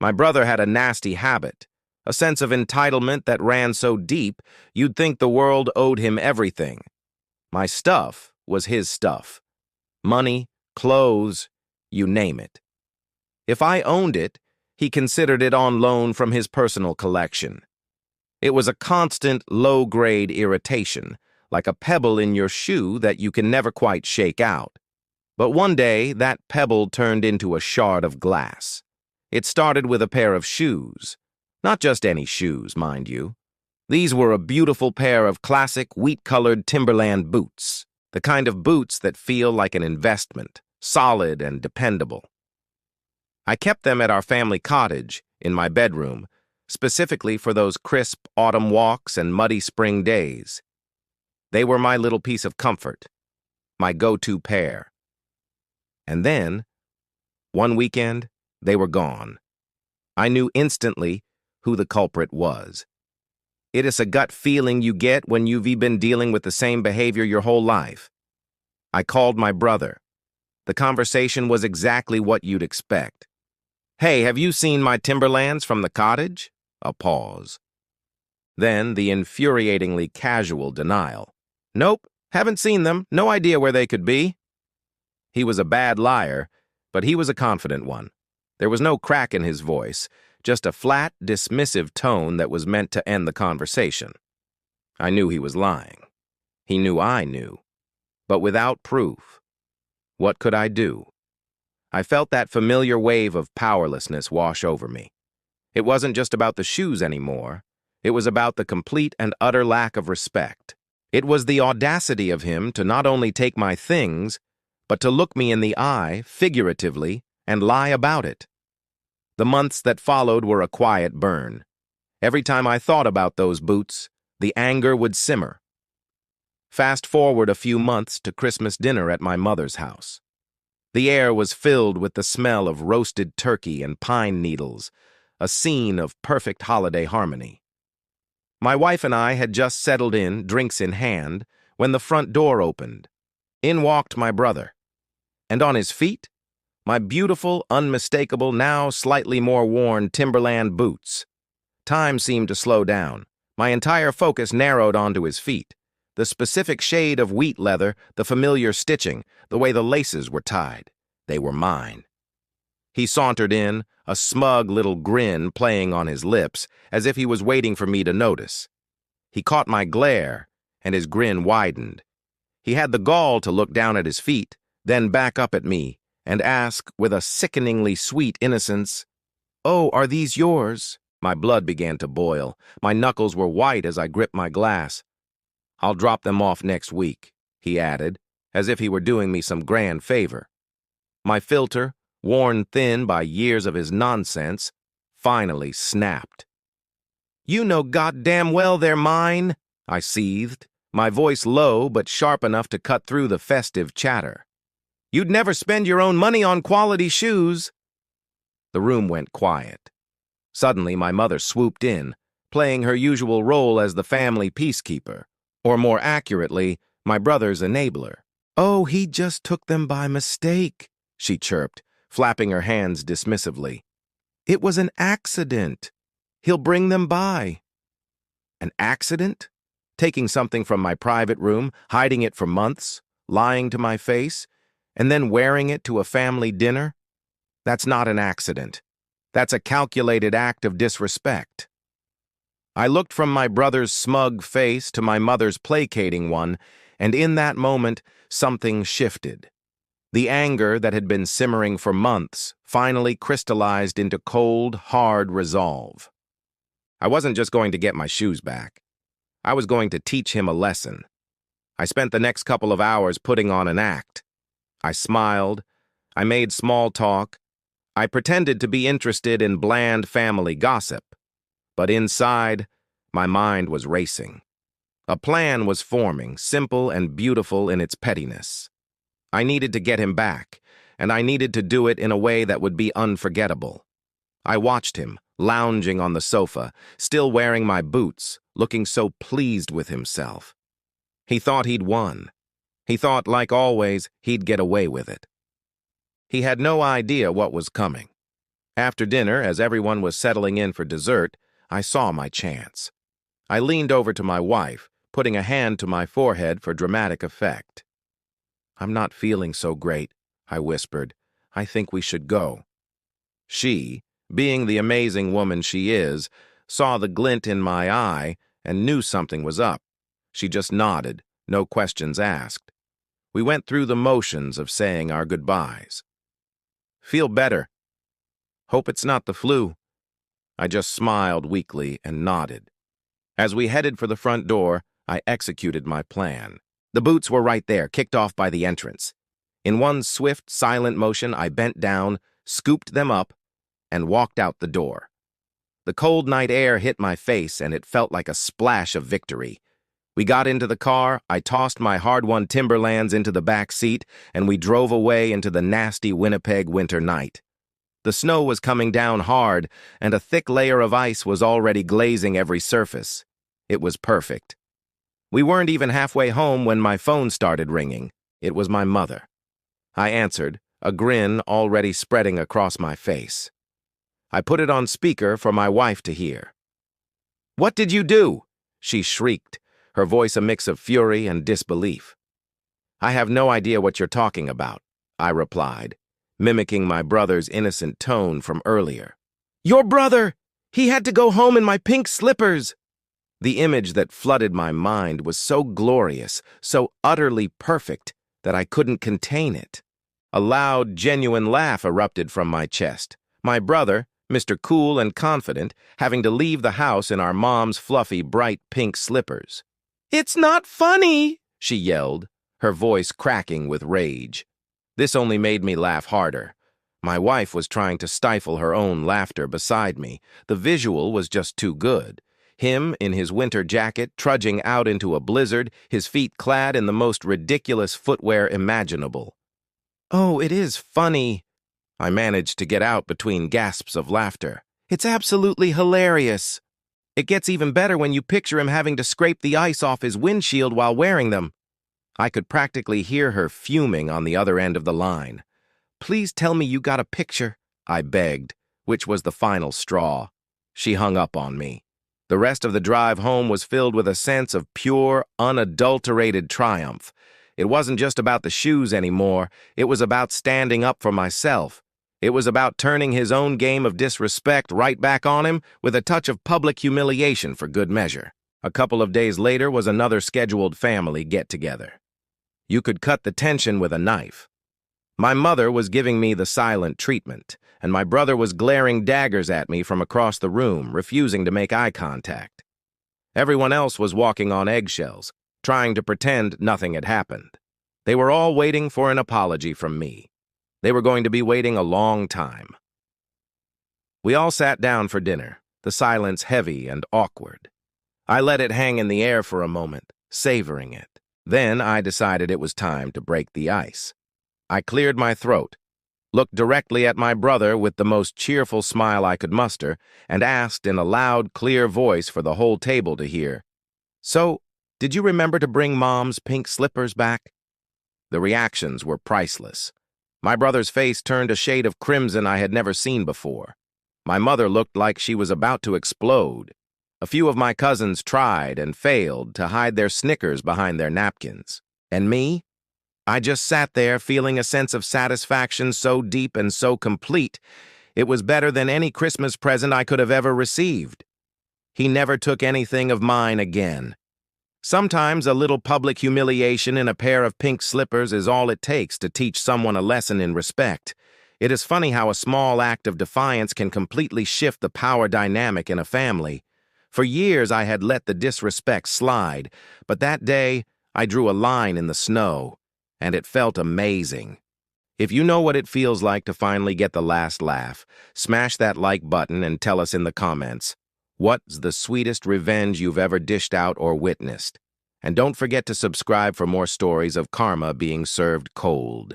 My brother had a nasty habit, a sense of entitlement that ran so deep you'd think the world owed him everything. My stuff was his stuff. Money, clothes, you name it. If I owned it, he considered it on loan from his personal collection. It was a constant, low-grade irritation, like a pebble in your shoe that you can never quite shake out. But one day, that pebble turned into a shard of glass. It started with a pair of shoes. Not just any shoes, mind you. These were a beautiful pair of classic wheat-colored Timberland boots, the kind of boots that feel like an investment, solid and dependable. I kept them at our family cottage, in my bedroom, specifically for those crisp autumn walks and muddy spring days. They were my little piece of comfort, my go-to pair. And then, one weekend, they were gone. I knew instantly who the culprit was. It is a gut feeling you get when you've been dealing with the same behavior your whole life. I called my brother. The conversation was exactly what you'd expect. "Hey, have you seen my Timberlands from the cottage?" A pause. Then the infuriatingly casual denial. "Nope, haven't seen them, no idea where they could be." He was a bad liar, but he was a confident one. There was no crack in his voice, just a flat, dismissive tone that was meant to end the conversation. I knew he was lying. He knew I knew. But without proof, what could I do? I felt that familiar wave of powerlessness wash over me. It wasn't just about the shoes anymore. It was about the complete and utter lack of respect. It was the audacity of him to not only take my things, but to look me in the eye, figuratively, and lie about it. The months that followed were a quiet burn. Every time I thought about those boots, the anger would simmer. Fast forward a few months to Christmas dinner at my mother's house. The air was filled with the smell of roasted turkey and pine needles, a scene of perfect holiday harmony. My wife and I had just settled in, drinks in hand, when the front door opened. In walked my brother. And on his feet, my beautiful, unmistakable, now slightly more worn Timberland boots. Time seemed to slow down. My entire focus narrowed onto his feet. The specific shade of wheat leather, the familiar stitching, the way the laces were tied. They were mine. He sauntered in, a smug little grin playing on his lips, as if he was waiting for me to notice. He caught my glare, and his grin widened. He had the gall to look down at his feet, then back up at me, and ask, with a sickeningly sweet innocence, "Oh, are these yours?" My blood began to boil. My knuckles were white as I gripped my glass. "I'll drop them off next week," he added, as if he were doing me some grand favor. My filter, worn thin by years of his nonsense, finally snapped. "You know goddamn well they're mine," I seethed, my voice low but sharp enough to cut through the festive chatter. "You'd never spend your own money on quality shoes." The room went quiet. Suddenly, my mother swooped in, playing her usual role as the family peacekeeper, or more accurately, my brother's enabler. "Oh, he just took them by mistake," she chirped, flapping her hands dismissively. "It was an accident. He'll bring them by." An accident? Taking something from my private room, hiding it for months, lying to my face, and then wearing it to a family dinner? That's not an accident. That's a calculated act of disrespect. I looked from my brother's smug face to my mother's placating one, and in that moment, something shifted. The anger that had been simmering for months finally crystallized into cold, hard resolve. I wasn't just going to get my shoes back. I was going to teach him a lesson. I spent the next couple of hours putting on an act. I smiled. I made small talk. I pretended to be interested in bland family gossip. But inside, my mind was racing. A plan was forming, simple and beautiful in its pettiness. I needed to get him back, and I needed to do it in a way that would be unforgettable. I watched him, lounging on the sofa, still wearing my boots, looking so pleased with himself. He thought he'd won. He thought, like always, he'd get away with it. He had no idea what was coming. After dinner, as everyone was settling in for dessert, I saw my chance. I leaned over to my wife, putting a hand to my forehead for dramatic effect. "I'm not feeling so great," I whispered. "I think we should go." She, being the amazing woman she is, saw the glint in my eye and knew something was up. She just nodded, no questions asked. We went through the motions of saying our goodbyes. "Feel better. Hope it's not the flu." I just smiled weakly and nodded. As we headed for the front door, I executed my plan. The boots were right there, kicked off by the entrance. In one swift, silent motion, I bent down, scooped them up, and walked out the door. The cold night air hit my face, and it felt like a splash of victory. We got into the car, I tossed my hard-won Timberlands into the back seat, and we drove away into the nasty Winnipeg winter night. The snow was coming down hard, and a thick layer of ice was already glazing every surface. It was perfect. We weren't even halfway home when my phone started ringing. It was my mother. I answered, a grin already spreading across my face. I put it on speaker for my wife to hear. "What did you do?" she shrieked, her voice a mix of fury and disbelief. "I have no idea what you're talking about," I replied, mimicking my brother's innocent tone from earlier. "Your brother! He had to go home in my pink slippers!" The image that flooded my mind was so glorious, so utterly perfect, that I couldn't contain it. A loud, genuine laugh erupted from my chest. My brother, Mr. Cool and Confident, having to leave the house in our mom's fluffy, bright pink slippers. "It's not funny!" she yelled, her voice cracking with rage. This only made me laugh harder. My wife was trying to stifle her own laughter beside me. The visual was just too good. Him, in his winter jacket, trudging out into a blizzard, his feet clad in the most ridiculous footwear imaginable. "Oh, it is funny," I managed to get out between gasps of laughter. "It's absolutely hilarious. It gets even better when you picture him having to scrape the ice off his windshield while wearing them." I could practically hear her fuming on the other end of the line. "Please tell me you got a picture," I begged, which was the final straw. She hung up on me. The rest of the drive home was filled with a sense of pure, unadulterated triumph. It wasn't just about the shoes anymore. It was about standing up for myself. It was about turning his own game of disrespect right back on him with a touch of public humiliation for good measure. A couple of days later was another scheduled family get-together. You could cut the tension with a knife. My mother was giving me the silent treatment, and my brother was glaring daggers at me from across the room, refusing to make eye contact. Everyone else was walking on eggshells, trying to pretend nothing had happened. They were all waiting for an apology from me. They were going to be waiting a long time. We all sat down for dinner, the silence heavy and awkward. I let it hang in the air for a moment, savoring it. Then I decided it was time to break the ice. I cleared my throat, looked directly at my brother with the most cheerful smile I could muster, and asked in a loud, clear voice for the whole table to hear, "So, did you remember to bring Mom's pink slippers back?" The reactions were priceless. My brother's face turned a shade of crimson I had never seen before. My mother looked like she was about to explode. A few of my cousins tried and failed to hide their snickers behind their napkins. And me? I just sat there feeling a sense of satisfaction so deep and so complete, it was better than any Christmas present I could have ever received. He never took anything of mine again. Sometimes a little public humiliation in a pair of pink slippers is all it takes to teach someone a lesson in respect. It is funny how a small act of defiance can completely shift the power dynamic in a family. For years I had let the disrespect slide, but that day I drew a line in the snow, and it felt amazing. If you know what it feels like to finally get the last laugh, smash that like button and tell us in the comments, what's the sweetest revenge you've ever dished out or witnessed? And don't forget to subscribe for more stories of karma being served cold.